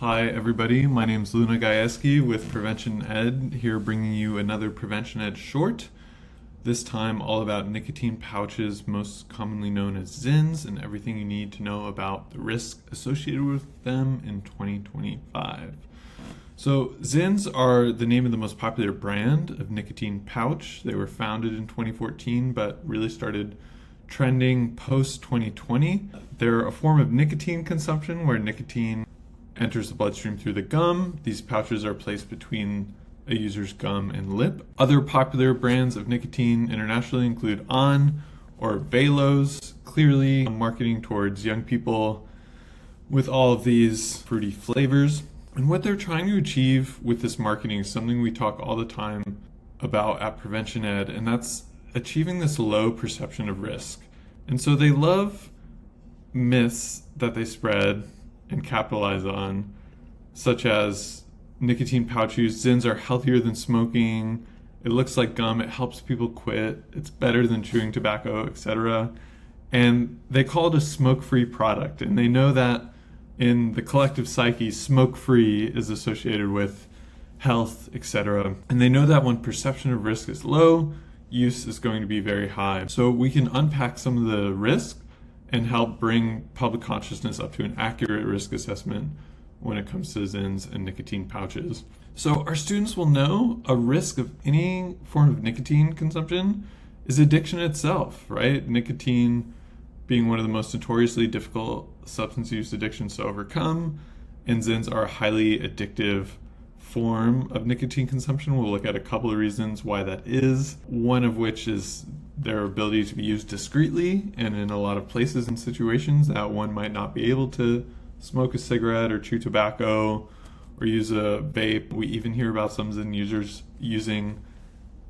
Hi everybody, my name is Luna Gajewski with Prevention Ed, here bringing you another Prevention Ed short. This time all about nicotine pouches, most commonly known as Zyns, and everything you need to know about the risk associated with them in 2025. So Zyns are the name of the most popular brand of nicotine pouch. They were founded in 2014 but really started trending post-2020. They're a form of nicotine consumption where nicotine enters the bloodstream through the gum. These pouches are placed between a user's gum and lip. Other popular brands of nicotine internationally include On or Velos, clearly marketing towards young people with all of these fruity flavors. And what they're trying to achieve with this marketing is something we talk all the time about at Prevention Ed, and that's achieving this low perception of risk. And so they love myths that they spread and capitalize on, such as nicotine pouches. Zyns are healthier than smoking. It looks like gum. It helps people quit. It's better than chewing tobacco, etc. And they call it a smoke-free product. And they know that in the collective psyche, smoke-free is associated with health, etc. And they know that when perception of risk is low, use is going to be very high. So we can unpack some of the risk and help bring public consciousness up to an accurate risk assessment when it comes to Zyns and nicotine pouches. So our students will know a risk of any form of nicotine consumption is addiction itself, right? Nicotine being one of the most notoriously difficult substance use addictions to overcome, and Zyns are a highly addictive form of nicotine consumption. We'll look at a couple of reasons why that is, one of which is their ability to be used discreetly and in a lot of places and situations that one might not be able to smoke a cigarette or chew tobacco or use a vape. We even hear about some Zyn users using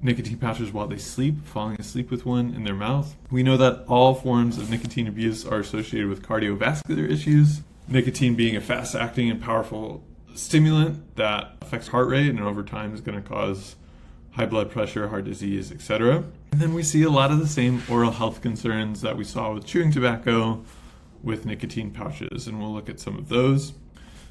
nicotine pouches while they sleep, falling asleep with one in their mouth. We know that all forms of nicotine abuse are associated with cardiovascular issues, nicotine being a fast-acting and powerful stimulant that affects heart rate and over time is going to cause high blood pressure, heart disease, etc. And then we see a lot of the same oral health concerns that we saw with chewing tobacco with nicotine pouches, and we'll look at some of those.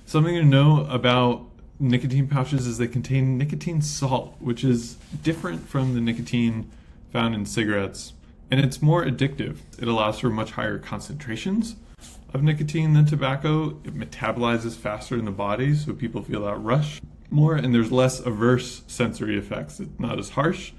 Something to know about nicotine pouches is they contain nicotine salt, which is different from the nicotine found in cigarettes, and it's more addictive. It allows for much higher concentrations of nicotine than tobacco. It metabolizes faster in the body, so people feel that rush more, and there's less averse sensory effects. It's not as harsh,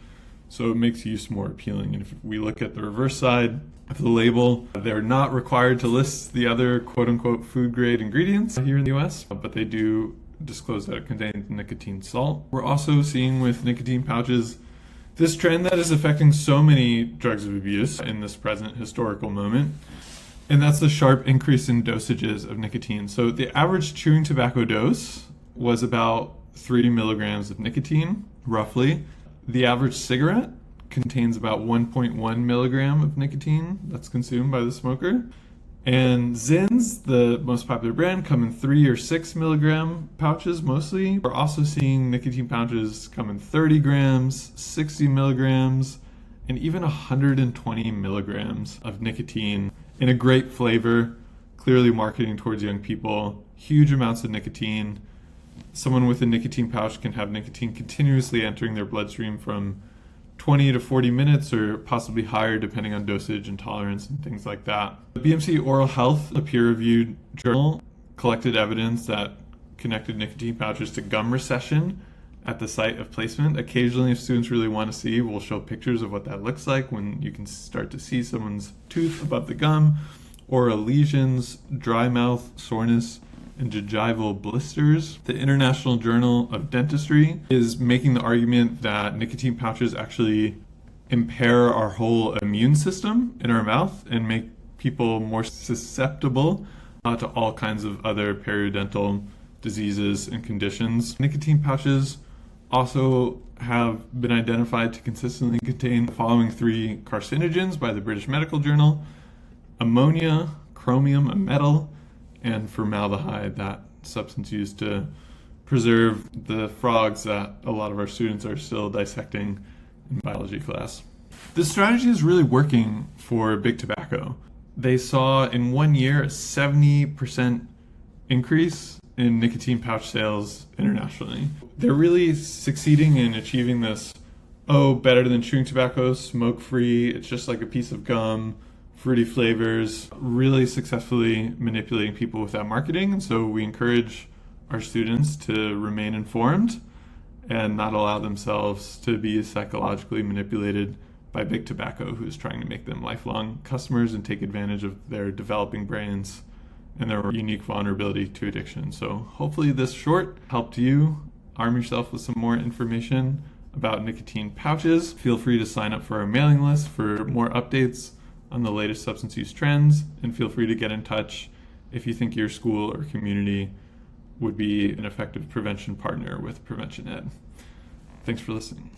so it makes use more appealing. And if we look at the reverse side of the label, they're not required to list the other quote-unquote food-grade ingredients here in the US, but they do disclose that it contains nicotine salt. We're also seeing with nicotine pouches this trend that is affecting so many drugs of abuse in this present historical moment, and that's the sharp increase in dosages of nicotine. So the average chewing tobacco dose was about 3 milligrams of nicotine, roughly. The average cigarette contains about 1.1 milligram of nicotine that's consumed by the smoker. And Zyns, the most popular brand, come in 3 or 6 milligram pouches mostly. We're also seeing nicotine pouches come in 30 grams, 60 milligrams, and even 120 milligrams of nicotine in a great flavor, clearly marketing towards young people. Huge amounts of nicotine. Someone with a nicotine pouch can have nicotine continuously entering their bloodstream from 20 to 40 minutes or possibly higher depending on dosage and tolerance and things like that. The BMC Oral Health, a peer-reviewed journal, collected evidence that connected nicotine pouches to gum recession at the site of placement. Occasionally, if students really want to see, we'll show pictures of what that looks like when you can start to see someone's tooth above the gum, oral lesions, dry mouth, soreness, and gingival blisters. The International Journal of Dentistry is making the argument that nicotine pouches actually impair our whole immune system in our mouth and make people more susceptible to all kinds of other periodontal diseases and conditions. Nicotine pouches also have been identified to consistently contain the following 3 carcinogens by the British Medical Journal: ammonia, chromium, a metal, and formaldehyde, that substance used to preserve the frogs that a lot of our students are still dissecting in biology class. This strategy is really working for big tobacco. They saw in 1 year a 70% increase in nicotine pouch sales internationally. They're really succeeding in achieving this, oh, better than chewing tobacco, smoke-free, it's just like a piece of gum, fruity flavors, really successfully manipulating people with that marketing. And so we encourage our students to remain informed and not allow themselves to be psychologically manipulated by big tobacco, who's trying to make them lifelong customers and take advantage of their developing brains and their unique vulnerability to addiction. So hopefully this short helped you arm yourself with some more information about nicotine pouches. Feel free to sign up for our mailing list for more updates on the latest substance use trends, and feel free to get in touch if you think your school or community would be an effective prevention partner with Prevention Ed. Thanks for listening.